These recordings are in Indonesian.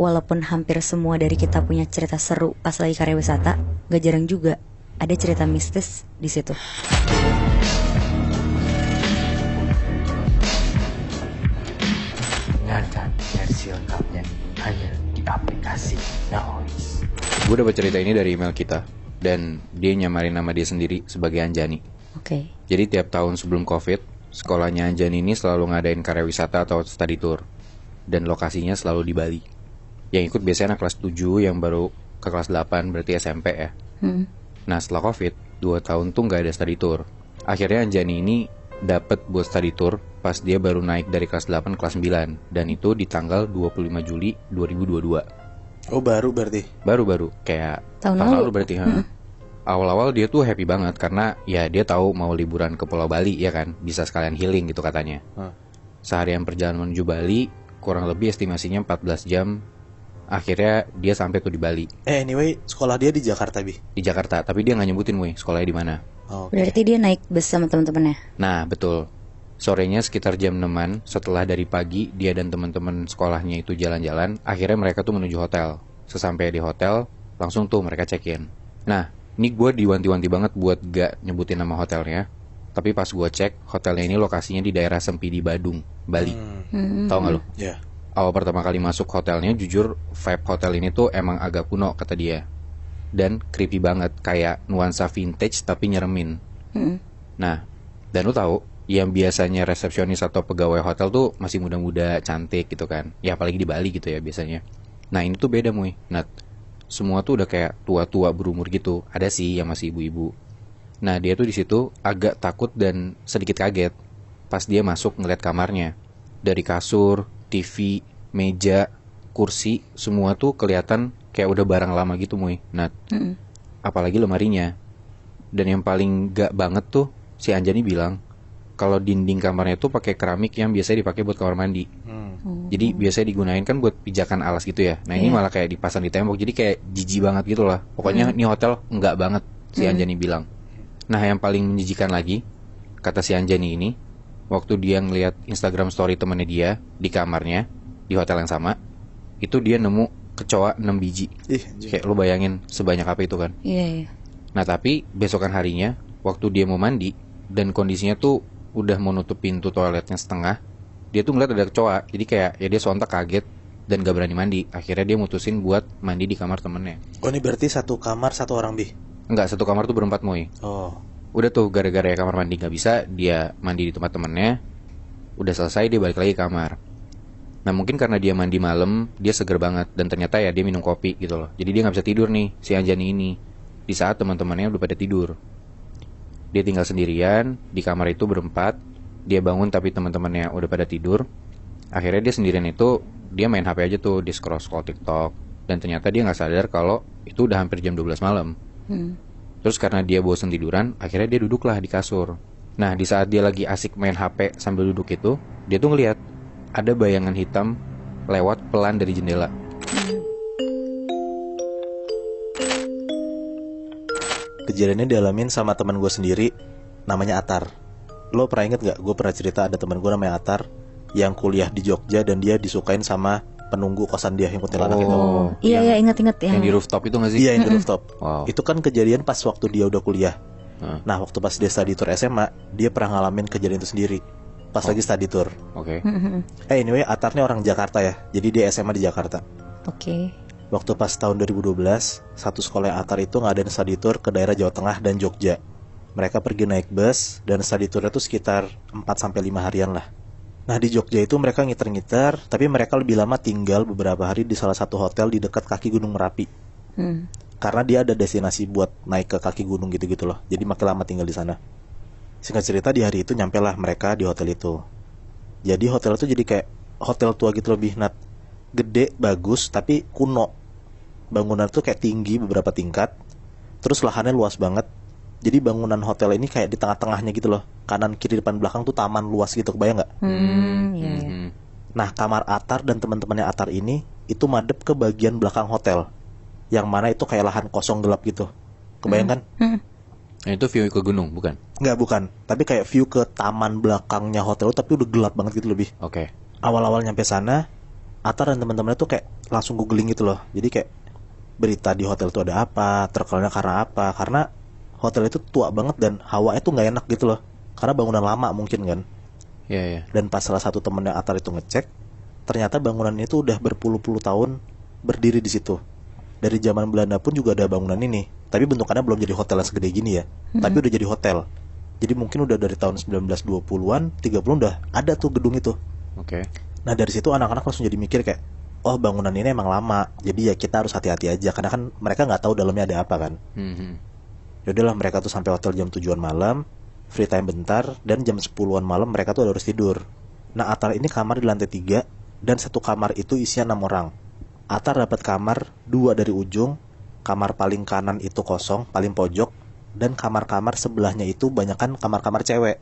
walaupun hampir semua dari kita punya cerita seru pas lagi karya wisata, gak jarang juga ada cerita mistis di situ. Dengarkan versi lengkapnya hanya di aplikasi Noise. Gue dapat cerita ini dari email kita, dan dia nyamarin nama dia sendiri sebagai Anjani. Oke. Jadi tiap tahun sebelum COVID, sekolahnya Anjani ini selalu ngadain karya wisata atau study tour, dan lokasinya selalu di Bali. Yang ikut biasanya anak kelas 7 yang baru ke kelas 8, berarti SMP ya. Nah setelah COVID, 2 tahun tuh gak ada study tour. Akhirnya Anjani ini dapet buat study tour pas dia baru naik dari kelas 8 ke kelas 9, dan itu di tanggal 25 Juli 2022. Oh baru berarti? Baru kayak Tahun lalu berarti. Awal-awal dia tuh happy banget karena ya dia tahu mau liburan ke Pulau Bali ya kan, bisa sekalian healing gitu katanya. Seharian perjalanan menuju Bali kurang lebih estimasinya 14 jam. Akhirnya dia sampai tuh di Bali. Anyway, sekolah dia di Jakarta, Bi? Di Jakarta, tapi dia nggak nyebutin sekolahnya di mana. Berarti dia naik bus sama teman-temannya. Nah betul. Sorenya sekitar jam 6-an, setelah dari pagi dia dan teman-teman sekolahnya itu jalan-jalan, akhirnya mereka tuh menuju hotel. Sesampai di hotel, langsung tuh mereka check-in. Nah, ini gue diwanti-wanti banget buat gak nyebutin nama hotelnya. Tapi pas gue cek, hotelnya ini lokasinya di daerah Sempidi, Badung, Bali. Tahu nggak lo? Iya. Awal pertama kali masuk hotelnya, jujur vibe hotel ini tuh emang agak kuno kata dia. Dan creepy banget, kayak nuansa vintage tapi nyeremin. Nah, dan lo tahu, yang biasanya resepsionis atau pegawai hotel tuh masih muda-muda, cantik gitu kan. Ya apalagi di Bali gitu ya biasanya. Nah ini tuh beda Nat. Semua tuh udah kayak tua-tua berumur gitu. Ada sih yang masih ibu-ibu. Nah dia tuh di situ agak takut dan sedikit kaget pas dia masuk ngeliat kamarnya. Dari kasur, TV, meja, kursi, semua tuh kelihatan kayak udah barang lama gitu Nat. Apalagi lemarinya. Dan yang paling gak banget tuh si Anjani bilang kalau dinding kamarnya tuh pakai keramik yang biasanya dipakai buat kamar mandi. Jadi biasanya digunain kan buat pijakan alas gitu ya. Nah ini malah kayak dipasang di tembok. Jadi kayak jijik banget gitu lah. Pokoknya ini hotel enggak banget si Anjani bilang. Nah yang paling menjijikan lagi, kata si Anjani ini, waktu dia ngeliat Instagram story temennya dia di kamarnya di hotel yang sama, itu dia nemu kecoa 6 biji. Kayak lu bayangin sebanyak apa itu kan. Iya. Nah tapi besokan harinya waktu dia mau mandi dan kondisinya tuh udah mau nutup pintu toiletnya setengah, dia tuh ngeliat ada kecoa. Jadi kayak ya dia sontak kaget dan gak berani mandi. Akhirnya dia mutusin buat mandi di kamar temennya. Oh ini berarti satu kamar satu orang, Bi? Enggak, satu kamar tuh berempat Oh. Udah tuh gara-gara ya kamar mandi gak bisa, dia mandi di tempat temennya. Udah selesai dia balik lagi ke kamar. Nah mungkin karena dia mandi malam, dia seger banget. Dan ternyata ya dia minum kopi gitu loh. Jadi dia gak bisa tidur nih si Anjani ini di saat teman-temannya udah pada tidur. Dia tinggal sendirian di kamar itu berempat. Dia bangun tapi teman-temannya udah pada tidur. Akhirnya dia sendirian itu, dia main HP aja tuh, di scroll-scroll TikTok. Dan ternyata dia gak sadar kalau itu udah hampir jam 12 malam. Terus karena dia bosan tiduran, akhirnya dia duduklah di kasur. Nah di saat dia lagi asik main HP sambil duduk itu, dia tuh ngeliat ada bayangan hitam lewat pelan dari jendela. Kejadiannya dialamin sama teman gue sendiri, namanya Atar. Lo pernah inget gak? Gue pernah cerita ada teman gue namanya Atar yang kuliah di Jogja dan dia disukain sama penunggu kosan dia yang kuntilanak itu. Iya ingat Yang di rooftop itu gak sih? Iya yang di rooftop. Wow. Itu kan kejadian pas waktu dia udah kuliah. Nah waktu pas dia study tour SMA, dia pernah ngalamin kejadian itu sendiri pas lagi study tour. Anyway, Atar nih orang Jakarta ya. Jadi dia SMA di Jakarta. Waktu pas tahun 2012, satu sekolah Atar itu ngadain study tour ke daerah Jawa Tengah dan Jogja. Mereka pergi naik bus dan study tournya itu sekitar 4-5 harian lah. Nah di Jogja itu mereka ngiter-ngiter, tapi mereka lebih lama tinggal beberapa hari di salah satu hotel di dekat kaki Gunung Merapi. Karena dia ada destinasi buat naik ke kaki gunung gitu-gitu loh. Jadi makin lama tinggal di sana. Singkat cerita di hari itu nyampelah mereka di hotel itu. Jadi hotel itu jadi kayak hotel tua gitu lebih Nat. Gede, bagus, tapi kuno. Bangunan tuh kayak tinggi beberapa tingkat. Terus lahannya luas banget. Jadi bangunan hotel ini kayak di tengah-tengahnya gitu loh. Kanan, kiri, depan, belakang tuh taman luas gitu, kebayang gak? Nah kamar Atar dan teman-temannya Atar ini itu madep ke bagian belakang hotel. Yang mana itu kayak lahan kosong gelap gitu. Kebayang kan? Itu view ke gunung, bukan? Nggak, bukan. Tapi kayak view ke taman belakangnya hotel tapi udah gelap banget gitu lebih. Oke. Awal-awal nyampe sana, Atar dan teman-temannya tuh kayak langsung googling gitu loh. Jadi kayak berita di hotel itu ada apa, terkenalnya karena apa. Karena hotel itu tua banget dan hawanya tuh nggak enak gitu loh. Karena bangunan lama mungkin kan. Iya. Dan pas salah satu temennya Atar itu ngecek, ternyata bangunan itu udah berpuluh-puluh tahun berdiri di situ. Dari zaman Belanda pun juga ada bangunan ini. Tapi bentukannya belum jadi hotel yang segede gini ya. Tapi udah jadi hotel. Jadi mungkin udah dari tahun 1920-an, 30 udah ada tuh gedung itu. Oke. Nah dari situ anak-anak langsung jadi mikir kayak, oh bangunan ini emang lama. Jadi ya kita harus hati-hati aja. Karena kan mereka nggak tahu dalamnya ada apa kan. Yaudahlah mereka tuh sampai hotel jam 7-an malam, free time bentar, dan jam 10-an malam mereka tuh harus tidur. Nah Atar ini kamar di lantai 3, dan satu kamar itu isinya 6 orang. Atar dapat kamar 2 dari ujung, kamar paling kanan itu kosong, paling pojok, dan kamar-kamar sebelahnya itu banyakan kamar-kamar cewek.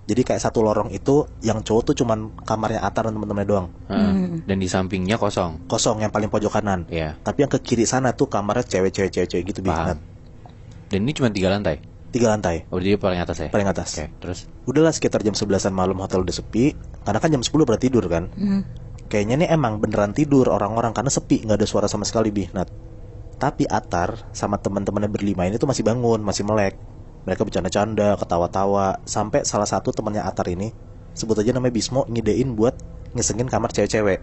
Jadi kayak satu lorong itu yang cowok tuh cuman kamarnya Atar dan temen-temennya doang. Dan di sampingnya kosong. Kosong yang paling pojok kanan. Iya. Tapi yang ke kiri sana tuh kamarnya cewek-cewek gitu Paham. banget. Dan ini cuma 3 lantai. 3 lantai. Oh, dia paling atas ya? Paling atas. Oke, terus? Udahlah sekitar jam 11-an malam hotel udah sepi. Karena kan jam 10 pada tidur kan. Kayaknya nih emang beneran tidur orang-orang karena sepi, nggak ada suara sama sekali Nat. Tapi Atar sama teman-temannya berlima ini tuh masih bangun, masih melek. Mereka bercanda-canda, ketawa-tawa, sampai salah satu temannya Atar ini, sebut aja namanya Bismo, ngidein buat ngisengin kamar cewek-cewek.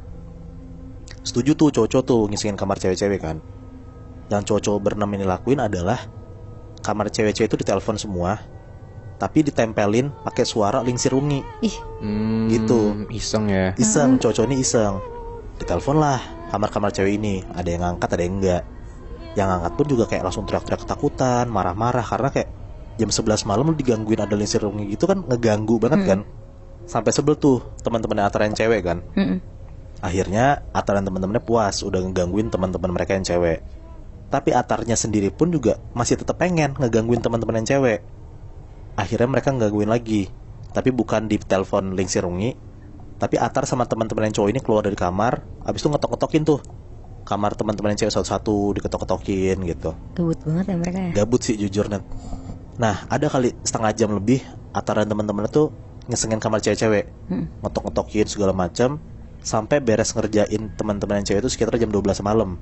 Setuju tuh cowok-cowok tuh ngisengin kamar cewek-cewek kan. Yang cowok-cowok berenam ini lakuin adalah kamar cewek-cewek itu ditelepon semua, tapi ditempelin pakai suara lingsir ungi. Gitu. Iseng ya. Iseng, cowok ini iseng. Ditelepon lah kamar-kamar cewek ini. Ada yang ngangkat, ada yang enggak. Yang ngangkat pun juga kayak langsung teriak-teriak ketakutan, marah-marah. Karena kayak jam 11 malam lu digangguin ada lingsir ungi gitu kan ngeganggu banget kan. Sampai sebel tuh teman-temannya Atar yang cewek kan. Akhirnya Atar dan teman-temannya puas udah ngegangguin teman-teman mereka yang cewek. Tapi Atarnya sendiri pun juga masih tetap pengen ngegangguin teman-teman yang cewek. Akhirnya mereka ngegangguin lagi. Tapi bukan di telepon lingsir ungi, tapi Atar sama teman-teman yang cowok ini keluar dari kamar, abis itu ngetok-ngetokin tuh kamar teman-teman yang cewek satu-satu, diketok-ketokin gitu. Gabut banget ya mereka ya. Gabut sih jujur Nat. Nah ada kali setengah jam lebih Atar dan teman-teman tuh ngesengin kamar cewek-cewek, ngetok-ngetokin segala macam, sampai beres ngerjain teman-teman yang cewek itu sekitar jam 12 malam.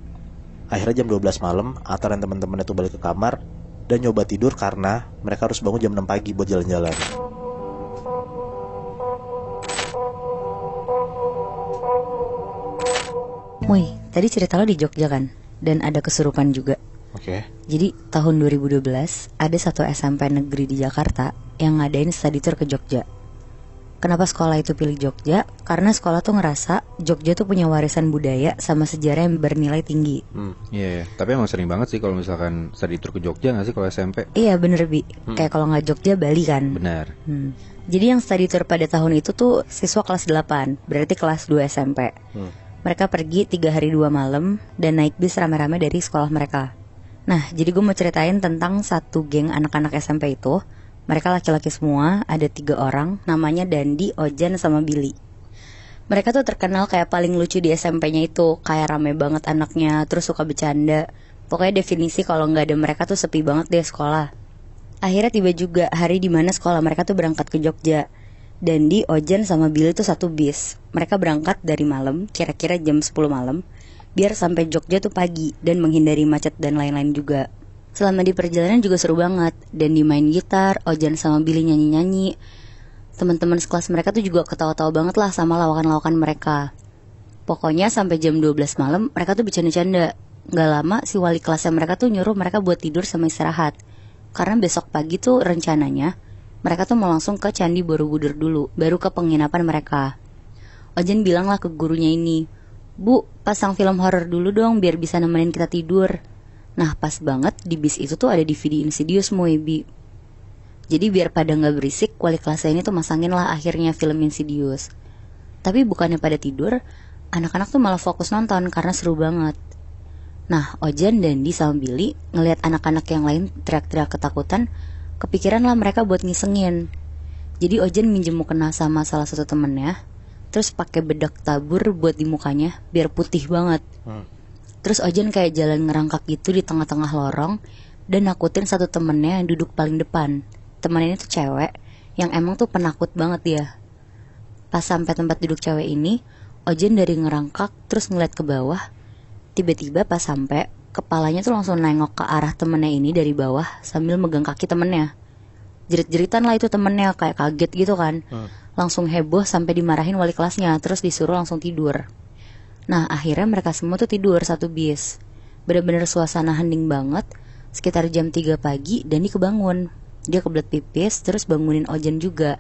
Akhirnya jam 12 malam Atar dan teman-teman itu balik ke kamar dan nyoba tidur karena mereka harus bangun jam 6 pagi buat jalan-jalan. Woi, tadi cerita lo di Jogja kan? Dan ada kesurupan juga. Oke. Jadi tahun 2012 ada satu SMP negeri di Jakarta yang ngadain study tour ke Jogja. Kenapa sekolah itu pilih Jogja? Karena sekolah tuh ngerasa Jogja tuh punya warisan budaya sama sejarah yang bernilai tinggi. Iya. Tapi emang sering banget sih kalau misalkan study tour ke Jogja nggak sih kalau SMP? Iya bener Bi. Kayak kalau nggak Jogja Bali kan. Benar. Jadi yang study tour pada tahun itu tuh siswa kelas 8, berarti kelas 2 SMP. Mereka pergi 3 hari 2 malam dan naik bis rame-rame dari sekolah mereka. Nah, jadi gue mau ceritain tentang satu geng anak-anak SMP itu. Mereka laki-laki semua, ada 3 orang, namanya Dandi, Ojan, sama Billy. Mereka tuh terkenal kayak paling lucu di SMP-nya itu, kayak rame banget anaknya, terus suka bercanda. Pokoknya definisi kalau nggak ada mereka tuh sepi banget deh sekolah. Akhirnya tiba juga hari dimana sekolah mereka tuh berangkat ke Jogja. Dandi, Ojan, sama Billy tuh satu bis. Mereka berangkat dari malam, kira-kira jam 10 malam, biar sampai Jogja tuh pagi dan menghindari macet dan lain-lain juga. Selama di perjalanan juga seru banget. Dandi main gitar, Ojan sama Billy nyanyi-nyanyi. Teman-teman sekelas mereka tuh juga ketawa-tawa banget lah sama lawakan-lawakan mereka. Pokoknya sampai jam 12 malam mereka tuh bercanda-canda. Gak lama si wali kelasnya mereka tuh nyuruh mereka buat tidur sama istirahat. Karena besok pagi tuh rencananya mereka tuh mau langsung ke Candi Borobudur dulu, baru ke penginapan mereka. Ojan bilang lah ke gurunya ini, "Bu, pasang film horor dulu dong biar bisa nemenin kita tidur." Nah pas banget di bis itu tuh ada DVD Insidious Moebi. Jadi biar pada gak berisik, wali kelasnya ini tuh masangin lah akhirnya film Insidious. Tapi bukannya pada tidur, anak-anak tuh malah fokus nonton karena seru banget. Nah Ojan, Dandi, sama Billy ngelihat anak-anak yang lain teriak-teriak ketakutan, kepikiran lah mereka buat ngisengin. Jadi Ojan minjem mukena sama salah satu temennya, terus pakai bedak tabur buat di mukanya biar putih banget. Terus Ojan kayak jalan ngerangkak gitu di tengah-tengah lorong dan nakutin satu temennya yang duduk paling depan. Temennya ini tuh cewek yang emang tuh penakut banget dia. Pas sampai tempat duduk cewek ini, Ojan dari ngerangkak terus ngeliat ke bawah. Tiba-tiba pas sampai, kepalanya tuh langsung nengok ke arah temennya ini dari bawah sambil megang kaki temennya. Jerit-jeritan lah itu temennya, kayak kaget gitu kan. Langsung heboh sampai dimarahin wali kelasnya, terus disuruh langsung tidur. Nah akhirnya mereka semua tuh tidur satu bis. Bener-bener suasana hening banget. Sekitar jam 3 pagi Dandi kebangun. Dia kebelet pipis terus bangunin Ojan juga.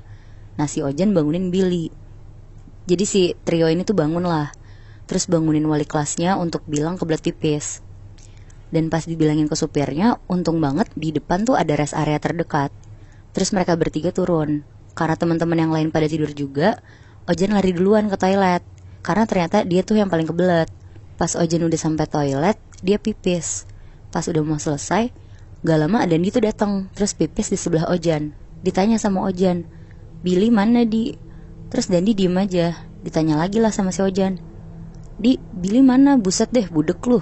Nah si Ojan bangunin Billy. Jadi si trio ini tuh bangun lah. Terus bangunin wali kelasnya untuk bilang kebelet pipis. Dan pas dibilangin ke supirnya, untung banget di depan tuh ada rest area terdekat. Terus mereka bertiga turun. Karena teman-teman yang lain pada tidur juga, Ojan lari duluan ke toilet. Karena ternyata dia tuh yang paling kebelet. Pas Ojan udah sampai toilet, dia pipis. Pas udah mau selesai, gak lama Dandi tuh datang, terus pipis di sebelah Ojan. Ditanya sama Ojan, Billy mana Di? Terus Dandi diem aja. Ditanya lagi lah sama si Ojan, Di, Billy mana? Buset deh, budek lu.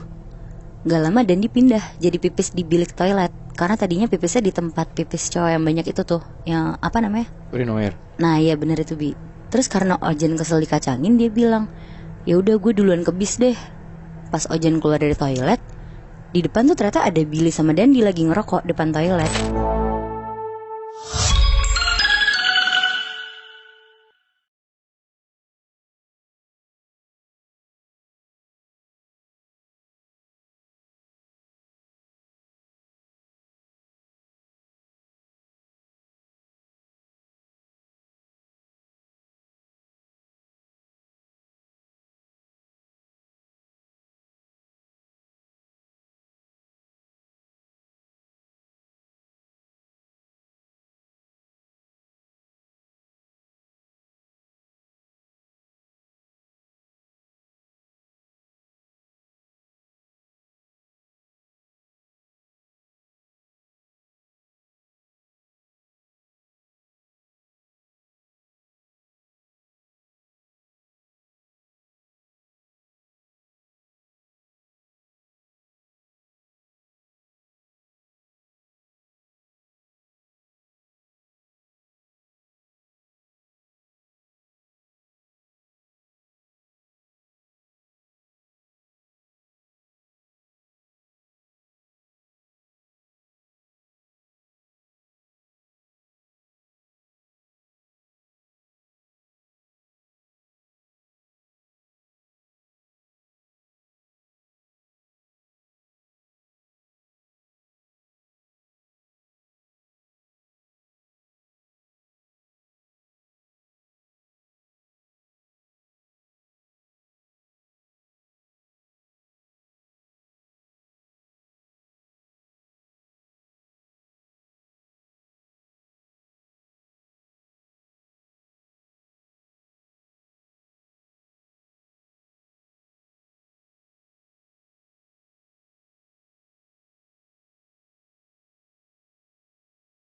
Gak lama Dandi pindah jadi pipis di bilik toilet. Karena tadinya pipisnya di tempat pipis cowok yang banyak itu tuh, yang apa namanya? Urinoir. Nah iya bener itu Bi. Terus karena Ojan kesel dikacangin, dia bilang, ya udah gue duluan ke bis deh. Pas Ojan keluar dari toilet, di depan tuh ternyata ada Billy sama Dandi lagi ngerokok depan toilet.